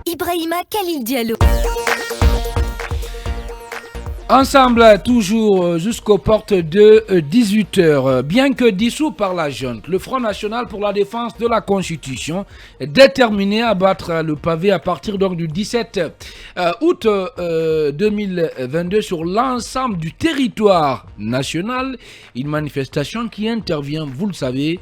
Ibrahima Khalil Diallo. Ensemble, toujours jusqu'aux portes de 18h. Bien que dissous par la junte, le Front National pour la défense de la Constitution est déterminé à battre le pavé à partir donc du 17 août 2022 sur l'ensemble du territoire national. Une manifestation qui intervient, vous le savez,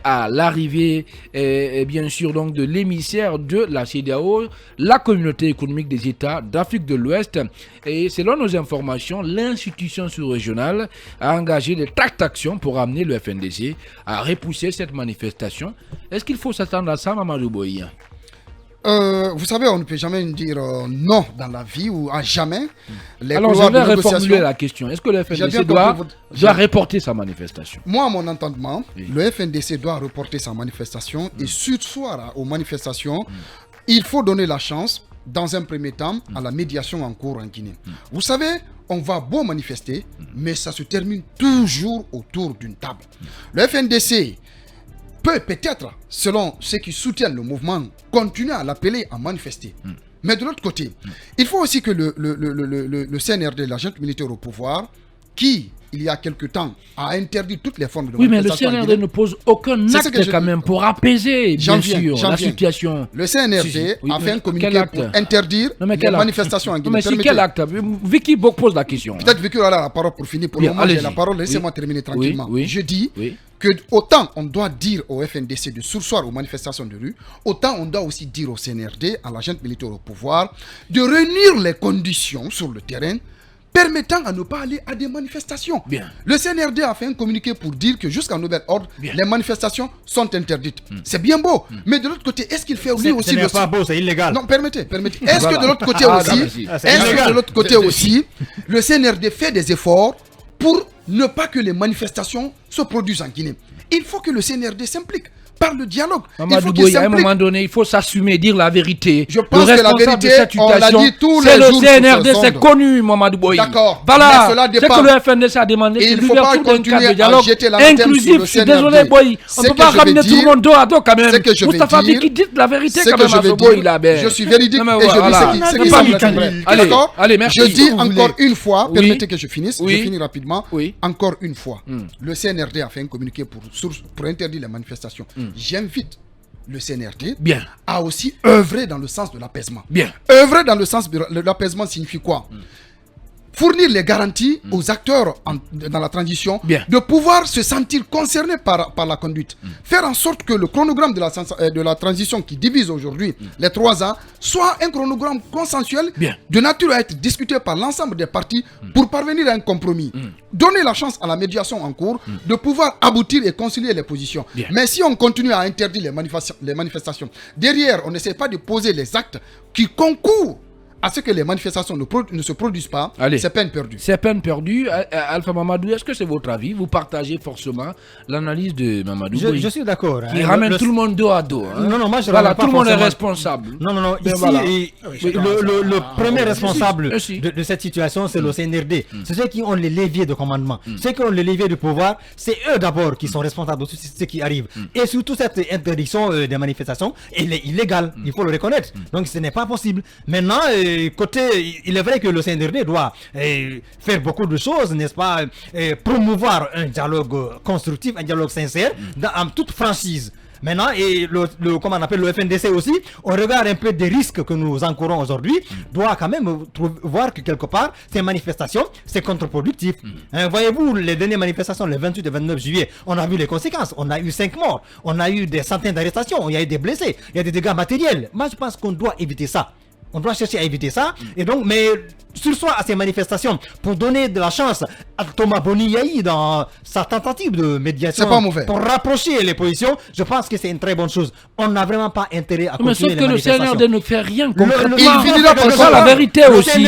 à l'arrivée, bien sûr, donc, de l'émissaire de la CEDEAO, la Communauté économique des États d'Afrique de l'Ouest. Et selon nos informations, l'institution sous-régionale a engagé des tractations pour amener le FNDC à repousser cette manifestation. Est-ce qu'il faut s'attendre à ça, Mamadou Boye? Vous savez, on ne peut jamais dire non dans la vie ou à jamais. Alors, je vais reformuler la question. Est-ce que le FNDC doit reporter sa manifestation? Moi, à mon entendement, le FNDC doit reporter sa manifestation et sursoir aux manifestations, il faut donner la chance, dans un premier temps, à la médiation en cours en Guinée. Vous savez, on va beau manifester, mais ça se termine toujours autour d'une table. Le FNDC peut peut-être, selon ceux qui soutiennent le mouvement, continuer à l'appeler à manifester. Mais de l'autre côté, il faut aussi que le CNRD, la junte militaire au pouvoir, qui, il y a quelque temps, a interdit toutes les formes de manifestation. Oui, mais le CNRD ne pose aucun acte quand même pour apaiser, bien sûr, la situation. Le CNRD a fait un communiqué pour interdire les manifestations en Guinée. Mais c'est quel acte? Vicky pose la question. Peut-être Vicky aura la parole pour finir. Pour le moment, j'ai la parole. Laissez-moi terminer tranquillement. Je dis que autant on doit dire au FNDC de surseoir aux manifestations de rue, autant on doit aussi dire au CNRD, à la junte militaire au pouvoir, de réunir les conditions sur le terrain permettant à ne pas aller à des manifestations. Le CNRD a fait un communiqué pour dire que jusqu'à nouvel ordre, les manifestations sont interdites. C'est bien beau, mais de l'autre côté, est-ce qu'il fait lui aussi... Ce n'est pas beau, c'est illégal. Non, permettez. Est-ce que de l'autre côté aussi, le CNRD fait des efforts pour ne pas que les manifestations se produisent en Guinée? Il faut que le CNRD s'implique par le dialogue. Mamadou Boye, à un moment donné, il faut s'assumer, dire la vérité. Je pense que la vérité, on l'a dit tous les jours. C'est le CNRD, c'est connu, Mamadou Boye. D'accord. Voilà, c'est que le FNDC a demandé. Et il ne faut pas continuer à jeter la inclusif. Je suis désolé, Boye. On ne peut pas ramener tout le monde dos à dos quand même. Moustapha Biki dit la vérité quand même à ce Boye là. Je suis véridique et je dis ce qui semble être vrai. D'accord. Allez, merci. Je dis encore une fois, permettez que je finisse. Je finis rapidement. Encore une fois, le CNRD a fait un communiqué pour interdire les manifestations. J'invite le CNRD a aussi œuvré dans le sens de l'apaisement. Œuvrer dans le sens de l'apaisement signifie quoi? Fournir les garanties aux acteurs dans la transition de pouvoir se sentir concernés par la conduite. Faire en sorte que le chronogramme de la transition qui divise aujourd'hui les 3 ans soit un chronogramme consensuel de nature à être discuté par l'ensemble des partis pour parvenir à un compromis. Donner la chance à la médiation en cours de pouvoir aboutir et concilier les positions. Mais si on continue à interdire les manifestations, derrière on n'essaie pas de poser les actes qui concourent à ce que les manifestations ne se produisent pas, c'est peine perdue. C'est peine perdue. Alpha Mamadou, est-ce que c'est votre avis? Vous partagez forcément l'analyse de Mamadou Boye. Je suis d'accord. Qui ramène tout le monde dos à dos. Non, moi je voilà, tout le monde est responsable. Non. Ici, le premier responsable de cette situation, c'est le CNRD. C'est ceux qui ont les leviers de commandement. Ceux qui ont les leviers de pouvoir, c'est eux d'abord qui sont responsables de tout ce qui arrive. Et surtout, cette interdiction des manifestations, elle est illégale. Il faut le reconnaître. Donc, ce n'est pas possible. Maintenant, côté, il est vrai que le CNRD doit faire beaucoup de choses, n'est-ce pas, promouvoir un dialogue constructif, un dialogue sincère, en toute franchise. Maintenant, et comment on appelle le FNDC aussi, on regarde un peu des risques que nous encourons aujourd'hui, doit quand même voir que quelque part, ces manifestations, c'est contre-productif. Voyez-vous, les dernières manifestations, le 28 et 29 juillet, on a vu les conséquences. On a eu 5 morts, on a eu des centaines d'arrestations, il y a eu des blessés, il y a des dégâts matériels. Moi, je pense qu'on doit éviter ça. On doit chercher à éviter ça. Et donc, mais sursoir à ces manifestations pour donner de la chance à Thomas Boniaï dans sa tentative de médiation. C'est pas mauvais. Pour rapprocher les positions, je pense que c'est une très bonne chose. On n'a vraiment pas intérêt à continuer les manifestations. Mais sauf que le CNRD ne fait rien concrètement. Il finira par ça la vérité aussi.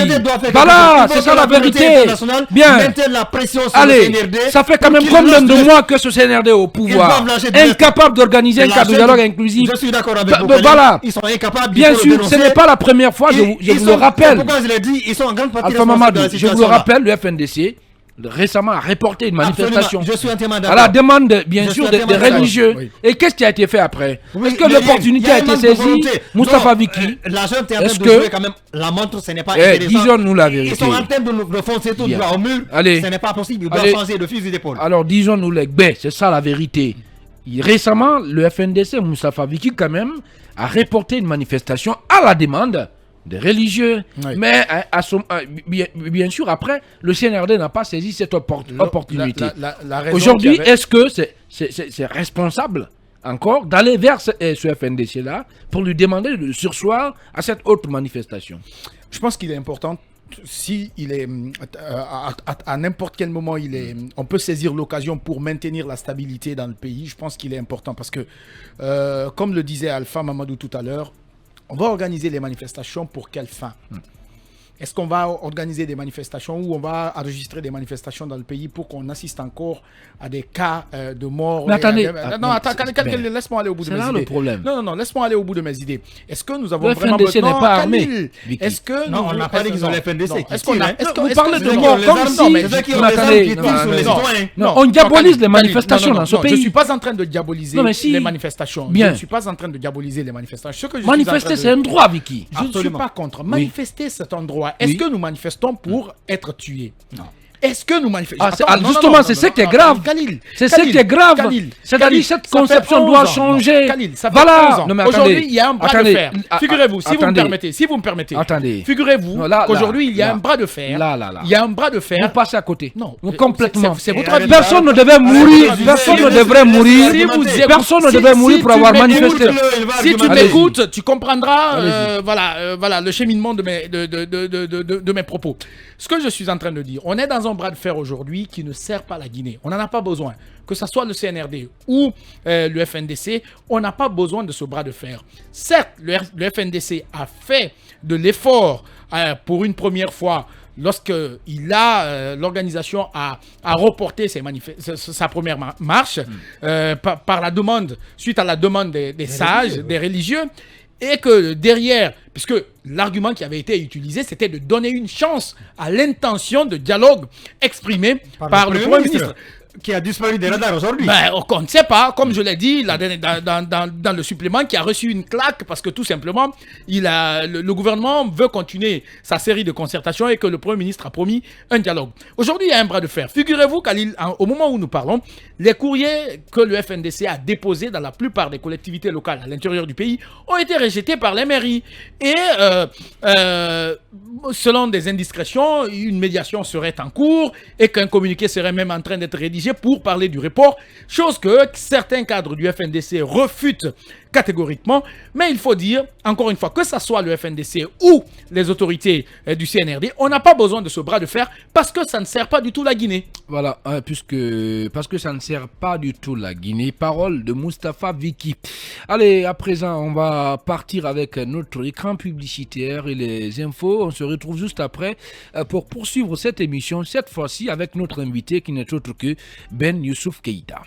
Voilà, c'est ça la vérité. Bien. La pression sur allez, le CNRD, ça fait quand même combien de mois que ce CNRD est au pouvoir, incapable d'organiser un cadre de dialogue inclusif. Je suis d'accord avec vous. Voilà. Ils sont incapables. Bien sûr, ce n'est pas la première fois, je vous le rappelle. Pourquoi je l'ai dit, ils sont en grande partie Alpha Mamadou, je vous le rappelle, le FNDC récemment a reporté une manifestation. Je suis entièrement d'accord. À la demande, bien sûr, des religieux. Oui. Et qu'est-ce qui a été fait après? Est-ce que l'opportunité a été saisie? Moustapha Viki. La jeune est en train de jouer quand même la montre, ce n'est pas intéressant. Disons-nous la vérité. Ils sont en train de foncer tout droit au mur. Allez. Ce n'est pas possible, ils doivent changer de fusil d'épaule. Alors disons-nous les c'est ça la vérité. Récemment, le FNDC, Moustapha Viki, quand même, a reporté une manifestation à la demande des religieux. Oui. Mais bien sûr, après, le CNRD n'a pas saisi cette opportunité. Aujourd'hui, est-ce que c'est responsable encore d'aller vers ce FNDC-là pour lui demander de surseoir à cette autre manifestation? Je pense qu'il est important. Si il est à n'importe quel moment on peut saisir l'occasion pour maintenir la stabilité dans le pays. Je pense qu'il est important parce que, comme le disait Alpha Mamadou tout à l'heure, on va organiser les manifestations pour quelle fin? Est-ce qu'on va organiser des manifestations ou on va enregistrer des manifestations dans le pays pour qu'on assiste encore à des cas de mort? Mais attendez. Laisse-moi aller au bout de mes idées. C'est là le problème. Non, laisse-moi aller au bout de mes idées. Est-ce que nous avons le vraiment FNDC n'est pas armé. Est-ce que non, on n'a pas dit qu'ils ont le FNDC. Est-ce qu'on a... Vous parlez de mort comme si... Non, on diabolise les manifestations dans ce pays. Je ne suis pas en train de diaboliser les manifestations. Je ne suis pas en train de diaboliser les manifestations. Manifester, c'est un droit, Vicky. Je ne suis pas contre. Manifester, c'est un droit. Est-ce que nous manifestons pour être tués? Non. Est-ce que nous manifestons? Justement, c'est ce qui est grave. C'est ce qui est grave. C'est-à-dire cette conception doit changer. Voilà. Aujourd'hui, il y a un bras de fer. Figurez-vous, si vous me permettez. Figurez-vous qu'aujourd'hui, il y a un bras de fer. Il y a un bras de fer. Vous passez à côté. Non, complètement. C'est votre avis. Personne ne devait mourir. Personne ne devrait mourir. Personne ne devait mourir pour avoir manifesté. Si tu m'écoutes, tu comprendras voilà le cheminement de mes propos. Ce que je suis en train de dire, on est dans un bras de fer aujourd'hui qui ne sert pas la Guinée. On n'en a pas besoin. Que ce soit le CNRD ou le FNDC, on n'a pas besoin de ce bras de fer. Certes, le FNDC a fait de l'effort pour une première fois lorsque l'organisation a reporté sa première marche par la demande, suite à la demande des sages, des religieux. Et que derrière, puisque l'argument qui avait été utilisé, c'était de donner une chance à l'intention de dialogue exprimée par le Premier ministre. Qui a disparu des radars aujourd'hui. On ne sait pas, comme je l'ai dit dans le supplément, qui a reçu une claque parce que tout simplement, le gouvernement veut continuer sa série de concertations et que le Premier ministre a promis un dialogue. Aujourd'hui, il y a un bras de fer. Figurez-vous qu'au moment où nous parlons, les courriers que le FNDC a déposés dans la plupart des collectivités locales à l'intérieur du pays ont été rejetés par les mairies. Et selon des indiscrétions, une médiation serait en cours et qu'un communiqué serait même en train d'être rédigé pour parler du report, chose que certains cadres du FNDC refutent catégoriquement. Mais il faut dire, encore une fois, que ce soit le FNDC ou les autorités du CNRD, on n'a pas besoin de ce bras de fer parce que ça ne sert pas du tout la Guinée. Voilà, parce que ça ne sert pas du tout la Guinée. Parole de Moustapha Viki. Allez, à présent, on va partir avec notre écran publicitaire et les infos. On se retrouve juste après pour poursuivre cette émission, cette fois-ci avec notre invité qui n'est autre que Ben Youssouf Keïta.